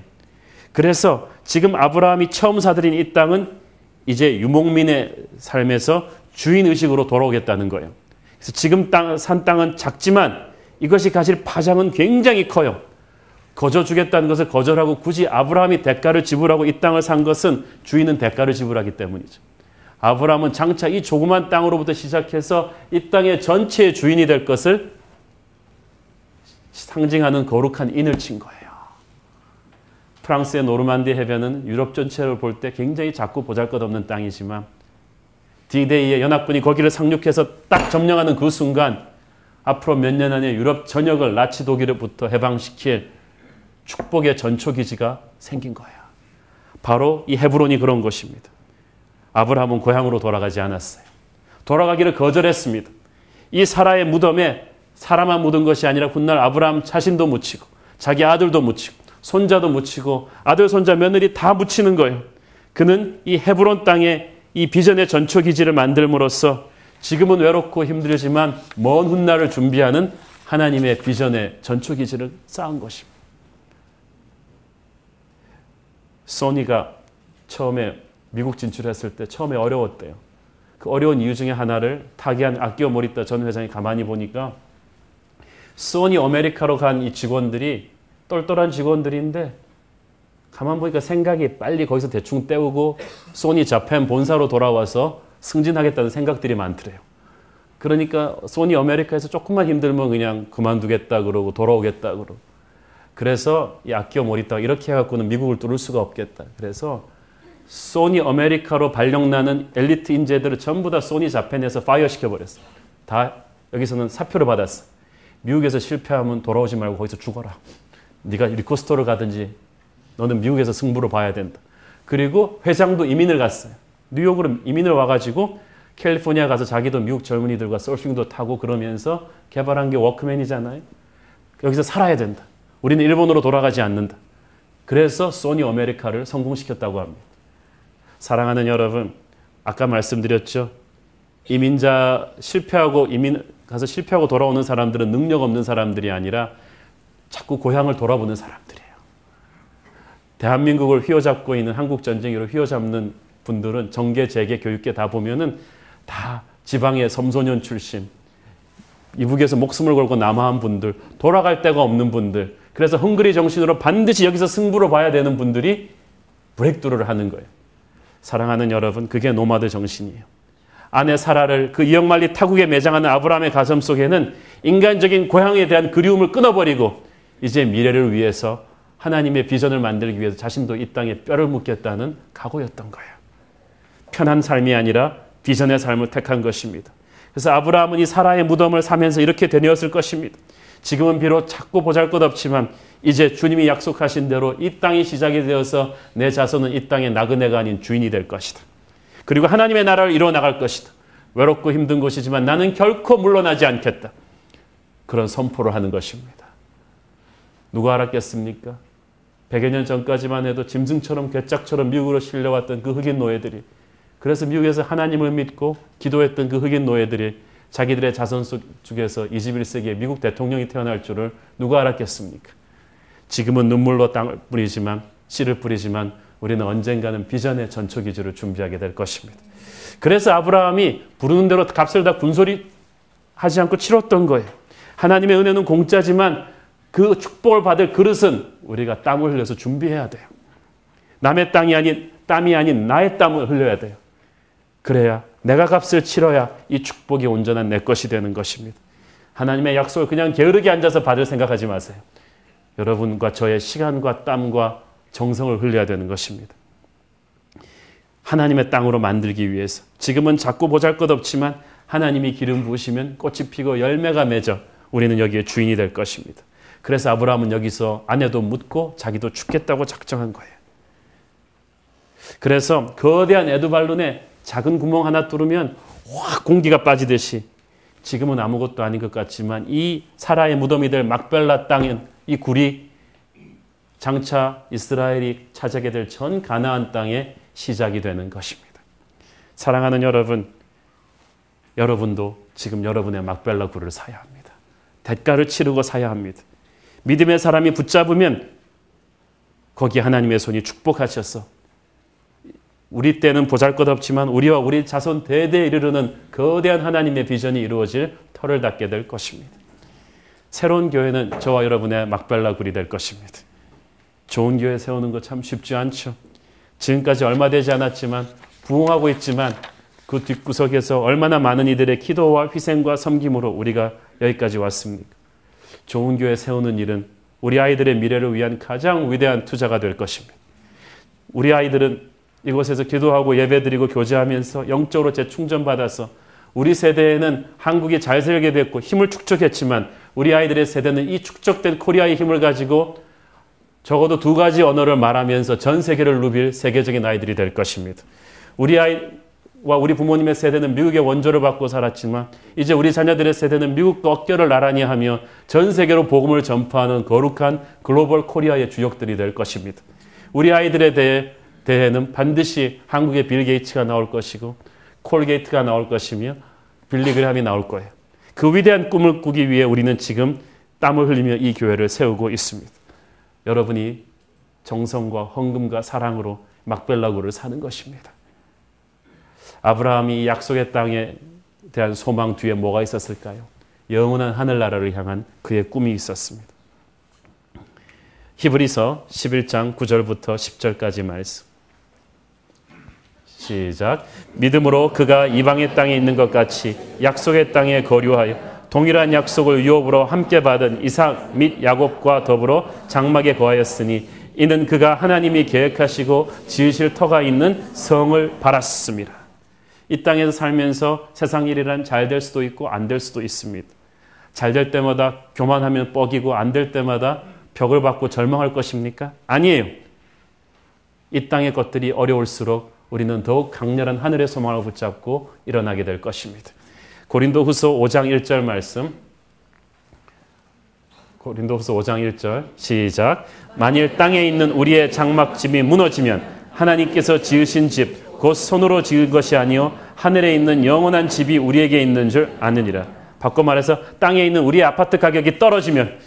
그래서 지금 아브라함이 처음 사들인 이 땅은 이제 유목민의 삶에서 주인의식으로 돌아오겠다는 거예요. 그래서 지금 산 땅은 작지만 이것이 가질 파장은 굉장히 커요. 거저 주겠다는 것을 거절하고 굳이 아브라함이 대가를 지불하고 이 땅을 산 것은 주인은 대가를 지불하기 때문이죠. 아브라함은 장차 이 조그만 땅으로부터 시작해서 이 땅의 전체의 주인이 될 것을 상징하는 거룩한 인을 친 거예요. 프랑스의 노르만디 해변은 유럽 전체를 볼 때 굉장히 작고 보잘것없는 땅이지만 D-Day에 연합군이 거기를 상륙해서 딱 점령하는 그 순간 앞으로 몇 년 안에 유럽 전역을 나치 독일로부터 해방시킬 축복의 전초기지가 생긴 거예요. 바로 이 헤브론이 그런 것입니다. 아브라함은 고향으로 돌아가지 않았어요. 돌아가기를 거절했습니다. 이 사라의 무덤에 사람만 묻은 것이 아니라 훗날 아브라함 자신도 묻히고 자기 아들도 묻히고 손자도 묻히고 아들, 손자, 며느리 다 묻히는 거예요. 그는 이 헤브론 땅에 이 비전의 전초기지를 만들므로써 지금은 외롭고 힘들지만 먼 훗날을 준비하는 하나님의 비전의 전초기지를 쌓은 것입니다. 소니가 처음에 미국 진출했을 때 처음에 어려웠대요. 그 어려운 이유 중에 하나를 타기한 아키오 모리타 전 회장이 가만히 보니까 소니 아메리카로 간 이 직원들이 똘똘한 직원들인데 가만 보니까 생각이 빨리 거기서 대충 때우고 소니 자펜 본사로 돌아와서 승진하겠다는 생각들이 많더래요. 그러니까 소니 아메리카에서 조금만 힘들면 그냥 그만두겠다 그러고 돌아오겠다 그러고 그래서 이 아키오 모리타가 이렇게 해갖고는 미국을 뚫을 수가 없겠다. 그래서 소니 아메리카로 발령나는 엘리트 인재들을 전부 다 소니 자펜에서 파이어 시켜버렸어요. 다 여기서는 사표를 받았어. 미국에서 실패하면 돌아오지 말고 거기서 죽어라. 네가 리코스토를 가든지 너는 미국에서 승부를 봐야 된다. 그리고 회장도 이민을 갔어요. 뉴욕으로 이민을 와가지고 캘리포니아 가서 자기도 미국 젊은이들과 서핑도 타고 그러면서 개발한 게 워크맨이잖아요. 여기서 살아야 된다. 우리는 일본으로 돌아가지 않는다. 그래서 소니 아메리카를 성공시켰다고 합니다. 사랑하는 여러분, 아까 말씀드렸죠. 이민자 이민 가서 실패하고 돌아오는 사람들은 능력 없는 사람들이 아니라 자꾸 고향을 돌아보는 사람들이에요. 대한민국을 휘어잡고 있는 한국 전쟁으로 휘어잡는 분들은 정계, 재계, 교육계 다 보면은 다 지방의 섬소년 출신, 이북에서 목숨을 걸고 남아한 분들, 돌아갈 데가 없는 분들, 그래서 헝그리 정신으로 반드시 여기서 승부를 봐야 되는 분들이 브레이크드루를 하는 거예요. 사랑하는 여러분, 그게 노마드 정신이에요. 아내 사라를 그 이역만리 타국에 매장하는 아브라함의 가슴 속에는 인간적인 고향에 대한 그리움을 끊어버리고 이제 미래를 위해서 하나님의 비전을 만들기 위해서 자신도 이 땅에 뼈를 묻겠다는 각오였던 거예요. 편한 삶이 아니라 비전의 삶을 택한 것입니다. 그래서 아브라함은 이 사라의 무덤을 사면서 이렇게 되뇌었을 것입니다. 지금은 비록 작고 보잘것없지만 이제 주님이 약속하신 대로 이 땅이 시작이 되어서 내 자손은 이 땅의 나그네가 아닌 주인이 될 것이다. 그리고 하나님의 나라를 이루어 나갈 것이다. 외롭고 힘든 곳이지만 나는 결코 물러나지 않겠다. 그런 선포를 하는 것입니다. 누가 알았겠습니까? 100여 년 전까지만 해도 짐승처럼 괴짝처럼 미국으로 실려왔던 그 흑인 노예들이, 그래서 미국에서 하나님을 믿고 기도했던 그 흑인 노예들이 자기들의 자손 중에서 21세기에 미국 대통령이 태어날 줄을 누가 알았겠습니까? 지금은 눈물로 땅을 뿌리지만, 씨를 뿌리지만 우리는 언젠가는 비전의 전초기주를 준비하게 될 것입니다. 그래서 아브라함이 부르는 대로 값을 다 군소리 하지 않고 치렀던 거예요. 하나님의 은혜는 공짜지만 그 축복을 받을 그릇은 우리가 땀을 흘려서 준비해야 돼요. 남의 땀이 아닌 나의 땀을 흘려야 돼요. 그래야 내가 값을 치러야 이 축복이 온전한 내 것이 되는 것입니다. 하나님의 약속을 그냥 게으르게 앉아서 받을 생각하지 마세요. 여러분과 저의 시간과 땀과 정성을 흘려야 되는 것입니다. 하나님의 땅으로 만들기 위해서 지금은 작고 보잘것없지만 하나님이 기름 부으시면 꽃이 피고 열매가 맺어 우리는 여기에 주인이 될 것입니다. 그래서 아브라함은 여기서 아내도 묻고 자기도 죽겠다고 작정한 거예요. 그래서 거대한 에드발론에 작은 구멍 하나 뚫으면 확 공기가 빠지듯이 지금은 아무것도 아닌 것 같지만 이 사라의 무덤이 될 막벨라 땅은 이 굴이 장차 이스라엘이 차지하게 될 전 가나안 땅의 시작이 되는 것입니다. 사랑하는 여러분, 여러분도 지금 여러분의 막벨라 굴을 사야 합니다. 대가를 치르고 사야 합니다. 믿음의 사람이 붙잡으면 거기 하나님의 손이 축복하셔서 우리 때는 보잘것없지만 우리와 우리 자손 대대에 이르르는 거대한 하나님의 비전이 이루어질 터를 닫게 될 것입니다. 새로운 교회는 저와 여러분의 막벨라 굴이 될 것입니다. 좋은 교회 세우는 거 참 쉽지 않죠. 지금까지 얼마 되지 않았지만 부흥하고 있지만 그 뒷구석에서 얼마나 많은 이들의 기도와 희생과 섬김으로 우리가 여기까지 왔습니까? 좋은 교회 세우는 일은 우리 아이들의 미래를 위한 가장 위대한 투자가 될 것입니다. 우리 아이들은 이곳에서 기도하고 예배드리고 교제하면서 영적으로 재충전받아서 우리 세대에는 한국이 잘 살게 됐고 힘을 축적했지만 우리 아이들의 세대는 이 축적된 코리아의 힘을 가지고 적어도 2가지 언어를 말하면서 전 세계를 누빌 세계적인 아이들이 될 것입니다. 우리 아이와 우리 부모님의 세대는 미국의 원조를 받고 살았지만 이제 우리 자녀들의 세대는 미국과 어깨를 나란히 하며 전 세계로 복음을 전파하는 거룩한 글로벌 코리아의 주역들이 될 것입니다. 우리 아이들에 대해는 반드시 한국의 빌 게이츠가 나올 것이고 콜게이트가 나올 것이며 빌리그램이 나올 거예요. 그 위대한 꿈을 꾸기 위해 우리는 지금 땀을 흘리며 이 교회를 세우고 있습니다. 여러분이 정성과 헌금과 사랑으로 막벨라 굴을 사는 것입니다. 아브라함이 약속의 땅에 대한 소망 뒤에 뭐가 있었을까요? 영원한 하늘나라를 향한 그의 꿈이 있었습니다. 히브리서 11장 9절부터 10절까지 말씀. 시작. 믿음으로 그가 이방의 땅에 있는 것 같이 약속의 땅에 거류하여 동일한 약속을 유업으로 함께 받은 이삭 및 야곱과 더불어 장막에 거하였으니 이는 그가 하나님이 계획하시고 지으실 터가 있는 성을 바랐습니다. 이 땅에서 살면서 세상 일이란 잘 될 수도 있고 안 될 수도 있습니다. 잘 될 때마다 교만하면 뻐기고 안 될 때마다 벽을 받고 절망할 것입니까? 아니에요. 이 땅의 것들이 어려울수록 우리는 더욱 강렬한 하늘의 소망을 붙잡고 일어나게 될 것입니다. 고린도후서 5장 1절 말씀, 고린도후서 5장 1절 시작. 만일 땅에 있는 우리의 장막집이 무너지면 하나님께서 지으신 집 곧 손으로 지은 것이 아니요 하늘에 있는 영원한 집이 우리에게 있는 줄 아느니라. 바꿔 말해서 땅에 있는 우리의 아파트 가격이 떨어지면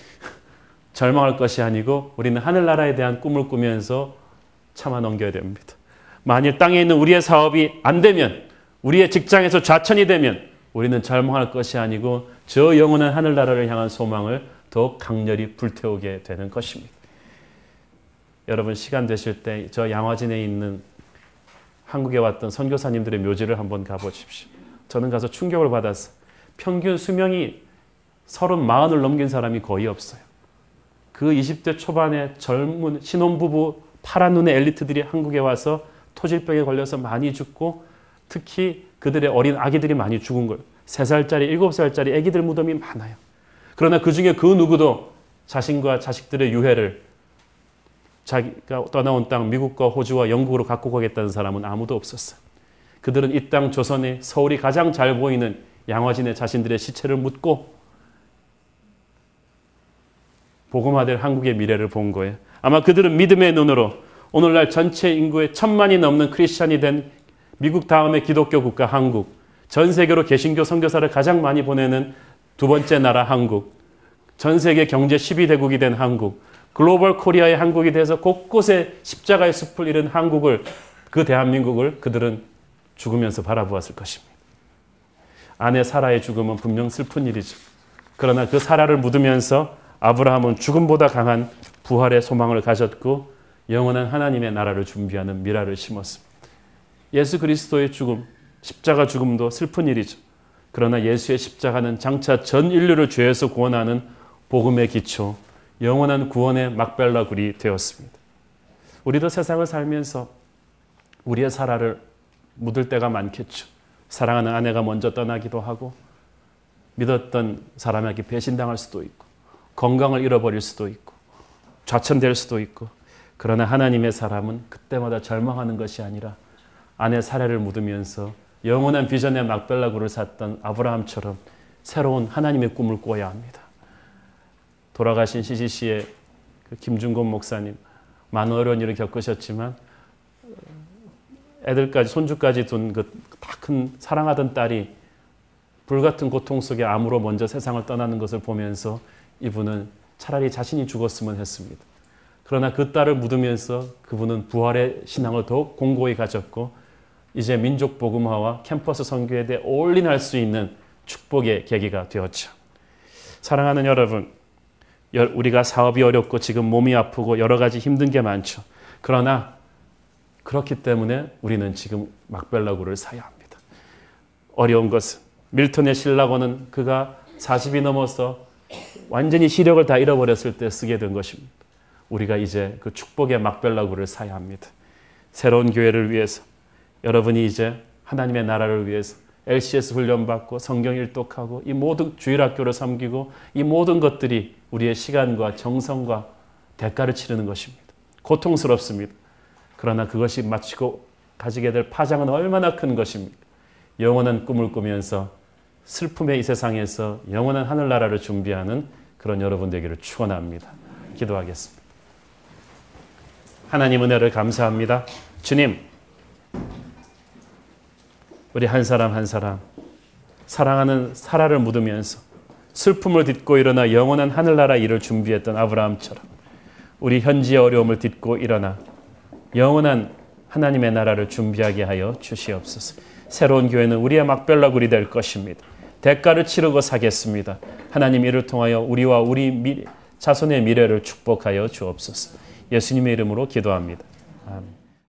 절망할 것이 아니고 우리는 하늘나라에 대한 꿈을 꾸면서 참아 넘겨야 됩니다. 만일 땅에 있는 우리의 사업이 안 되면, 우리의 직장에서 좌천이 되면 우리는 절망할 것이 아니고 저 영원한 하늘나라를 향한 소망을 더욱 강렬히 불태우게 되는 것입니다. 여러분 시간 되실 때 저 양화진에 있는 한국에 왔던 선교사님들의 묘지를 한번 가보십시오. 저는 가서 충격을 받았어요. 평균 수명이 30, 40을 넘긴 사람이 거의 없어요. 그 20대 초반의 젊은 신혼부부 파란 눈의 엘리트들이 한국에 와서 토질병에 걸려서 많이 죽고 특히 그들의 어린 아기들이 많이 죽은 거예요. 3살짜리, 7살짜리 아기들 무덤이 많아요. 그러나 그 중에 그 누구도 자신과 자식들의 유해를 자기가 떠나온 땅 미국과 호주와 영국으로 갖고 가겠다는 사람은 아무도 없었어요. 그들은 이 땅 조선에 서울이 가장 잘 보이는 양화진에 자신들의 시체를 묻고 복음화될 한국의 미래를 본 거예요. 아마 그들은 믿음의 눈으로 오늘날 전체 인구의 1000만이 넘는 크리스찬이 된 미국 다음에 기독교 국가 한국, 전 세계로 개신교 선교사를 가장 많이 보내는 두 번째 나라 한국, 전 세계 경제 12대국이 된 한국, 글로벌 코리아의 한국이 돼서 곳곳에 십자가의 숲을 잃은 한국을, 그 대한민국을 그들은 죽으면서 바라보았을 것입니다. 아내 사라의 죽음은 분명 슬픈 일이죠. 그러나 그 사라를 묻으면서 아브라함은 죽음보다 강한 부활의 소망을 가졌고 영원한 하나님의 나라를 준비하는 미라를 심었습니다. 예수 그리스도의 죽음, 십자가 죽음도 슬픈 일이죠. 그러나 예수의 십자가는 장차 전 인류를 죄에서 구원하는 복음의 기초, 영원한 구원의 막벨라굴이 되었습니다. 우리도 세상을 살면서 우리의 사라를 묻을 때가 많겠죠. 사랑하는 아내가 먼저 떠나기도 하고 믿었던 사람에게 배신당할 수도 있고 건강을 잃어버릴 수도 있고 좌천될 수도 있고, 그러나 하나님의 사람은 그때마다 절망하는 것이 아니라 아내 사례를 묻으면서 영원한 비전의 막벨라굴을 샀던 아브라함처럼 새로운 하나님의 꿈을 꿔야 합니다. 돌아가신 CCC의 김준곤 목사님, 많은 어려운 일을 겪으셨지만 애들까지 손주까지 둔 그 다 큰 사랑하던 딸이 불같은 고통 속에 암으로 먼저 세상을 떠나는 것을 보면서 이분은 차라리 자신이 죽었으면 했습니다. 그러나 그 딸을 묻으면서 그분은 부활의 신앙을 더욱 공고히 가졌고 이제 민족 복음화와 캠퍼스 선교에 대해 올인할 수 있는 축복의 계기가 되었죠. 사랑하는 여러분, 우리가 사업이 어렵고 지금 몸이 아프고 여러 가지 힘든 게 많죠. 그러나 그렇기 때문에 우리는 지금 막벨라굴을 사야 합니다. 어려운 것은 밀턴의 신라권은 그가 40이 넘어서 완전히 시력을 다 잃어버렸을 때 쓰게 된 것입니다. 우리가 이제 그 축복의 막벨라굴을 사야 합니다. 새로운 교회를 위해서, 여러분이 이제 하나님의 나라를 위해서 LCS 훈련받고 성경 일독하고 이 모든 주일학교를 섬기고 이 모든 것들이 우리의 시간과 정성과 대가를 치르는 것입니다. 고통스럽습니다. 그러나 그것이 마치고 가지게 될 파장은 얼마나 큰 것입니까? 영원한 꿈을 꾸면서 슬픔의 이 세상에서 영원한 하늘나라를 준비하는 그런 여러분 되기를 축원합니다. 기도하겠습니다. 하나님 은혜를 감사합니다. 주님, 우리 한 사람 한 사람 사랑하는 사라를 묻으면서 슬픔을 딛고 일어나 영원한 하늘나라 일을 준비했던 아브라함처럼 우리 현지의 어려움을 딛고 일어나 영원한 하나님의 나라를 준비하게 하여 주시옵소서. 새로운 교회는 우리의 막벨라굴이 될 것입니다. 대가를 치르고 사겠습니다. 하나님 이를 통하여 우리와 우리 자손의 미래를 축복하여 주옵소서. 예수님의 이름으로 기도합니다. 아멘.